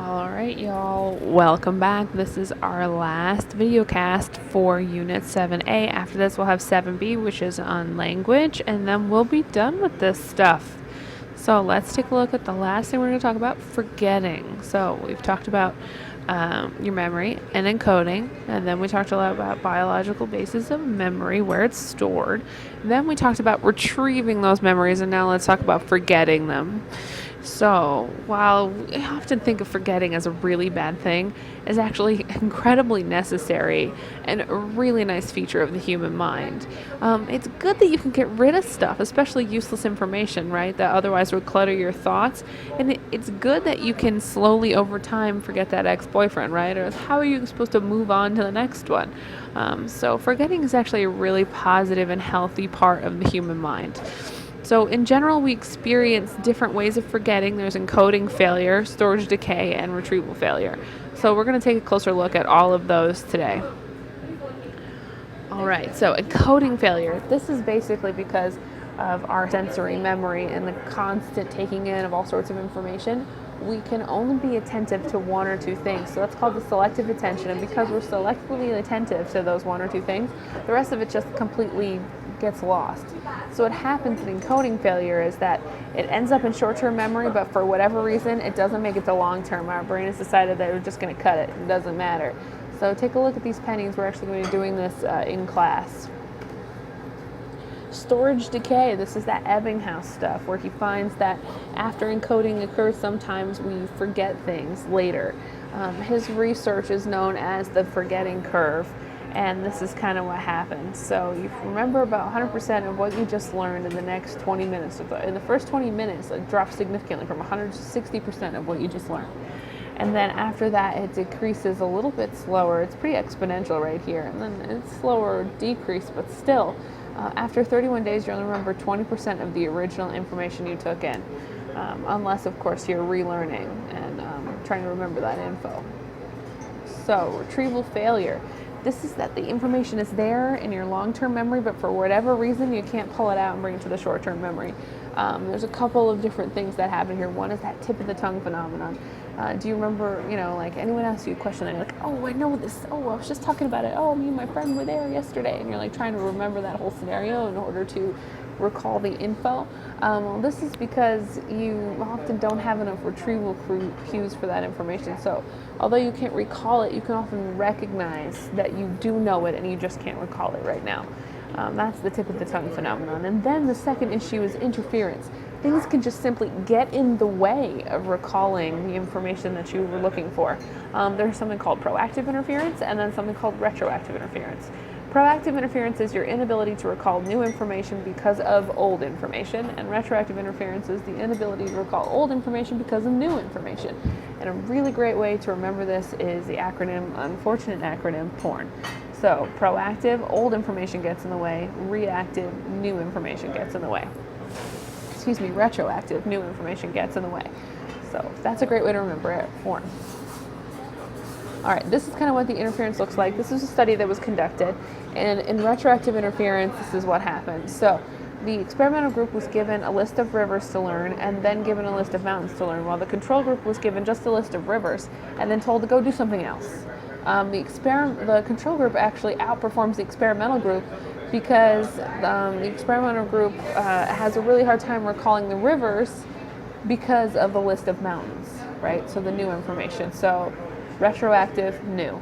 Alright, y'all, welcome back. This is our last video cast for Unit 7A. After this, we'll have 7B, which is on language, and then we'll be done with this stuff. So let's take a look at the last thing we're going to talk about, forgetting. So we've talked about your memory and encoding, and then we talked a lot about biological basis of memory, where it's stored. Then we talked about retrieving those memories, and now let's talk about forgetting them. So, while we often think of forgetting as a really bad thing, it's actually incredibly necessary and a really nice feature of the human mind. It's good that you can get rid of stuff, especially useless information, right, that otherwise would clutter your thoughts. And it's good that you can slowly, over time, forget that ex-boyfriend, right? Or how are you supposed to move on to the next one? So, forgetting is actually a really positive and healthy part of the human mind. So in general, we experience different ways of forgetting. There's encoding failure, storage decay, and retrieval failure. So we're going to take a closer look at all of those today. All right, so encoding failure. This is basically because of our sensory memory and the constant taking in of all sorts of information. We can only be attentive to one or two things. So that's called the selective attention. And because we're selectively attentive to those one or two things, the rest of it just completely gets lost. So what happens in encoding failure is that it ends up in short-term memory, but for whatever reason, it doesn't make it to long-term. Our brain has decided that we're just going to cut it. It doesn't matter. So take a look at these pennies. We're actually going to be doing this in class. Storage decay, this is that Ebbinghaus stuff where he finds that after encoding occurs, sometimes we forget things later. His research is known as the forgetting curve, and this is kind of what happens. So you remember about 100% of what you just learned in the next 20 minutes. In the first 20 minutes, it drops significantly from 100 to 60% of what you just learned. And then after that, it decreases a little bit slower. It's pretty exponential right here. And then it's slower decrease, but still, after 31 days, you'll remember 20% of the original information you took in. Unless, of course, you're relearning and trying to remember that info. So, retrieval failure. This is that the information is there in your long-term memory, but for whatever reason, you can't pull it out and bring it to the short-term memory. There's a couple of different things that happen here. One is that tip of the tongue phenomenon. Do you remember, like anyone asks you a question and you're like, oh, I know this. Oh, I was just talking about it. Oh, me and my friend were there yesterday. And you're like trying to remember that whole scenario in order to recall the info. Well, this is because you often don't have enough retrieval cues for that information. So although you can't recall it, you can often recognize that you do know it and you just can't recall it right now. That's the tip of the tongue phenomenon. And then the second issue is interference. Things can just simply get in the way of recalling the information that you were looking for. There's something called proactive interference and then something called retroactive interference. Proactive interference is your inability to recall new information because of old information, and retroactive interference is the inability to recall old information because of new information. And a really great way to remember this is the acronym, unfortunate acronym, PORN. So proactive, old information gets in the way. Reactive, new information gets in the way. Retroactive, new information gets in the way. So that's a great way to remember it, PORN. All right, this is kind of what the interference looks like. This is a study that was conducted, and in retroactive interference, this is what happened. So the experimental group was given a list of rivers to learn and then given a list of mountains to learn, while the control group was given just a list of rivers and then told to go do something else. The control group actually outperforms the experimental group because the experimental group has a really hard time recalling the rivers because of the list of mountains, right? So the new information. So retroactive, new.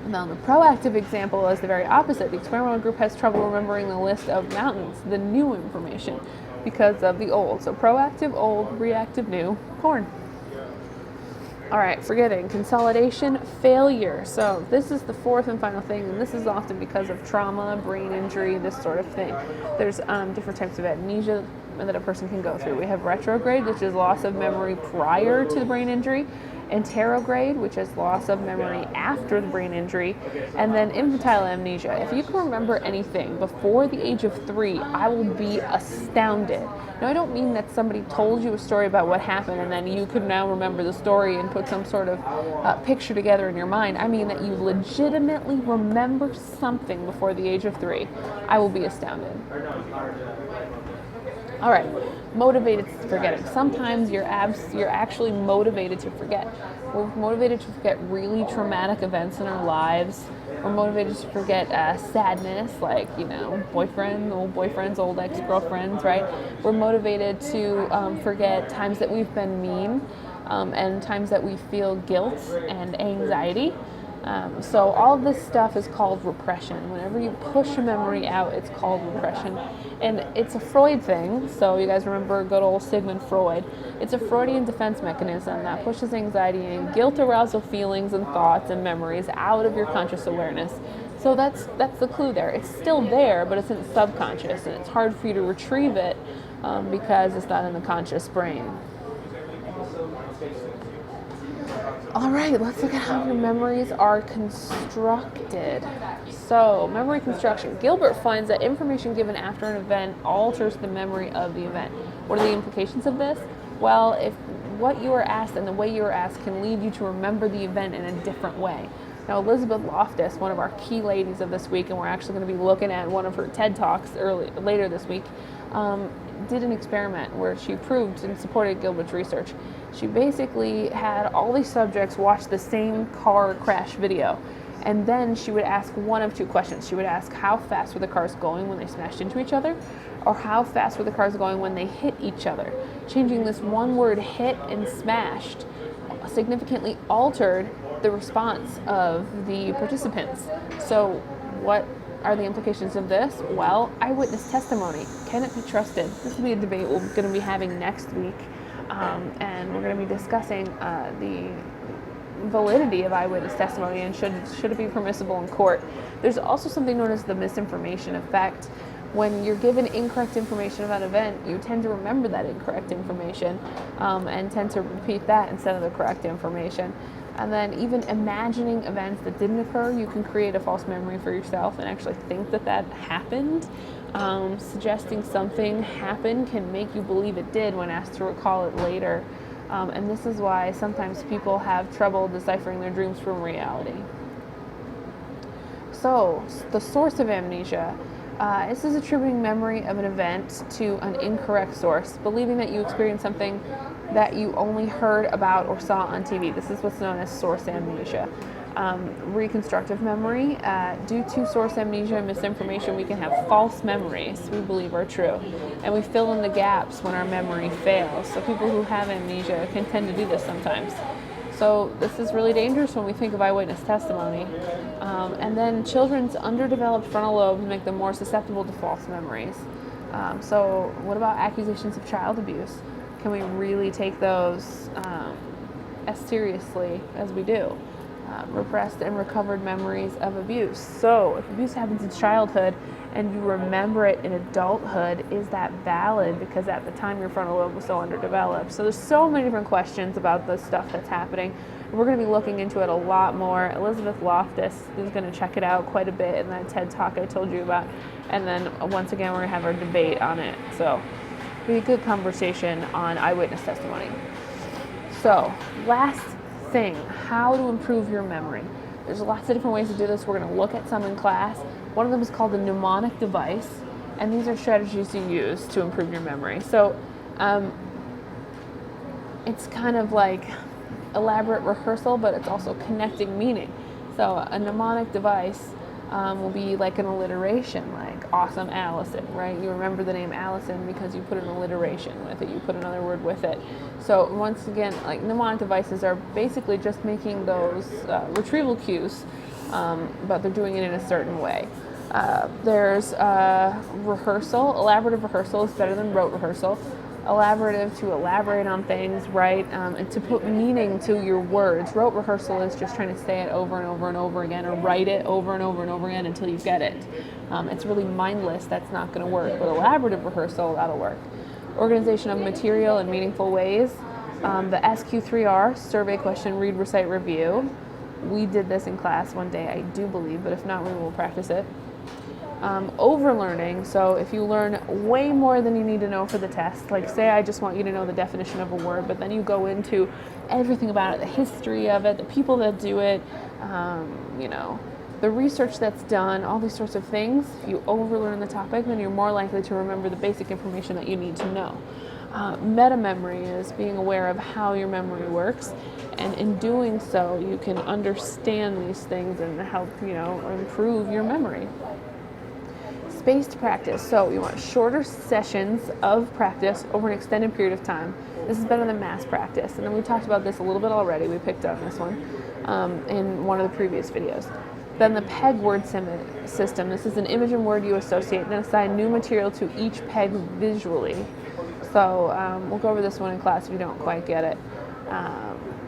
Now the proactive example is the very opposite. The experimental group has trouble remembering the list of mountains, the new information, because of the old. So proactive, old, reactive, new, PORN. All right, forgetting, consolidation failure. So this is the fourth and final thing, and this is often because of trauma, brain injury, this sort of thing. There's different types of amnesia that a person can go through. We have retrograde, which is loss of memory prior to the brain injury, anterograde, which is loss of memory after the brain injury, and then infantile amnesia. If you can remember anything before the age of 3, I will be astounded. Now, I don't mean that somebody told you a story about what happened and then you could now remember the story and put some sort of picture together in your mind. I mean that you legitimately remember something before the age of 3. I will be astounded. All right, motivated to forgetting. Sometimes you're actually motivated to forget. We're motivated to forget really traumatic events in our lives. We're motivated to forget sadness, like, old boyfriends, old ex-girlfriends, right? We're motivated to forget times that we've been mean, and times that we feel guilt and anxiety. So all of this stuff is called repression. Whenever you push a memory out, it's called repression. And it's a Freud thing. So you guys remember good old Sigmund Freud. It's a Freudian defense mechanism that pushes anxiety and guilt arousal feelings and thoughts and memories out of your conscious awareness. So that's the clue there. It's still there, but it's in the subconscious, and it's hard for you to retrieve it because it's not in the conscious brain. All right, let's look at how your memories are constructed. So, memory construction. Gilbert finds that information given after an event alters the memory of the event. What are the implications of this? Well, if what you are asked and the way you are asked can lead you to remember the event in a different way. Now, Elizabeth Loftus, one of our key ladies of this week, and we're actually going to be looking at one of her TED Talks later this week, did an experiment where she proved and supported Gilbert's research. She basically had all these subjects watch the same car crash video, and then she would ask one of two questions. She would ask, how fast were the cars going when they smashed into each other, or how fast were the cars going when they hit each other? Changing this one word, hit and smashed, significantly altered the response of the participants. So what are the implications of this? Well, eyewitness testimony. Can it be trusted? This will be a debate we're going to be having next week. And we're going to be discussing the validity of eyewitness testimony and should it be permissible in court. There's also something known as the misinformation effect. When you're given incorrect information about an event, you tend to remember that incorrect information and tend to repeat that instead of the correct information. And then even imagining events that didn't occur, you can create a false memory for yourself and actually think that happened. Suggesting something happened can make you believe it did when asked to recall it later. And this is why sometimes people have trouble deciphering their dreams from reality. So, the source of amnesia. This is attributing memory of an event to an incorrect source, believing that you experienced something that you only heard about or saw on TV. This is what's known as source amnesia. Reconstructive memory. Due to source amnesia and misinformation, we can have false memories we believe are true, and we fill in the gaps when our memory fails. So people who have amnesia can tend to do this sometimes. So this is really dangerous when we think of eyewitness testimony. And then children's underdeveloped frontal lobes make them more susceptible to false memories. So what about accusations of child abuse? Can we really take those as seriously as we do? Repressed and recovered memories of abuse. So if abuse happens in childhood and you remember it in adulthood, is that valid? Because at the time your frontal lobe was so underdeveloped. So there's so many different questions about the stuff that's happening. We're going to be looking into it a lot more. Elizabeth Loftus is going to check it out quite a bit in that TED Talk I told you about. And then once again, we're going to have our debate on it. So it'll be a good conversation on eyewitness testimony. So last thing, how to improve your memory. There's lots of different ways to do this. We're going to look at some in class. One of them is called the mnemonic device, and these are strategies you use to improve your memory. So it's kind of like elaborate rehearsal, but it's also connecting meaning. So a mnemonic device will be like an alliteration, like awesome Allison, right? You remember the name Allison because you put an alliteration with it, you put another word with it. So once again, like mnemonic devices are basically just making those retrieval cues, but they're doing it in a certain way. There's rehearsal. Elaborative rehearsal is better than rote rehearsal. Elaborative, to elaborate on things, right? And to put meaning to your words. Rote rehearsal is just trying to say it over and over and over again, or write it over and over and over again until you get it. It's really mindless. That's not going to work. But elaborative rehearsal, that'll work. Organization of material in meaningful ways. The SQ3R, survey, question, read, recite, review. We did this in class one day, I do believe, but if not, we will practice it. Overlearning, so if you learn way more than you need to know for the test, like say I just want you to know the definition of a word, but then you go into everything about it, the history of it, the people that do it, the the research that's done, all these sorts of things, if you overlearn the topic, then you're more likely to remember the basic information that you need to know. Meta memory is being aware of how your memory works, and in doing so, you can understand these things and help, improve your memory. Spaced practice. So you want shorter sessions of practice over an extended period of time. This is better than mass practice. And then we talked about this a little bit already. We picked up this one in one of the previous videos. Then the PEG word system. This is an image and word you associate and assign new material to each PEG visually. So we'll go over this one in class if you don't quite get it.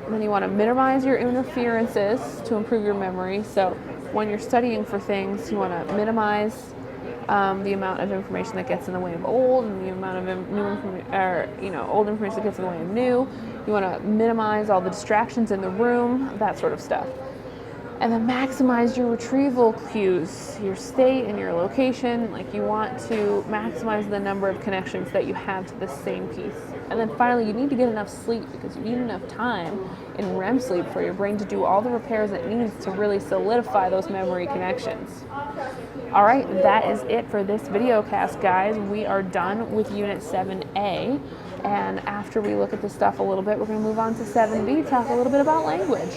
Then you want to minimize your interferences to improve your memory. So when you're studying for things, you want to minimize the amount of information that gets in the way of old, and the amount of old information that gets in the way of new. You want to minimize all the distractions in the room, that sort of stuff. And then maximize your retrieval cues, your state and your location. Like, you want to maximize the number of connections that you have to the same piece. And then finally, you need to get enough sleep, because you need enough time in REM sleep for your brain to do all the repairs it needs to really solidify those memory connections. All right, that is it for this video cast, guys. We are done with Unit 7A. And after we look at this stuff a little bit, we're going to move on to 7B, talk a little bit about language.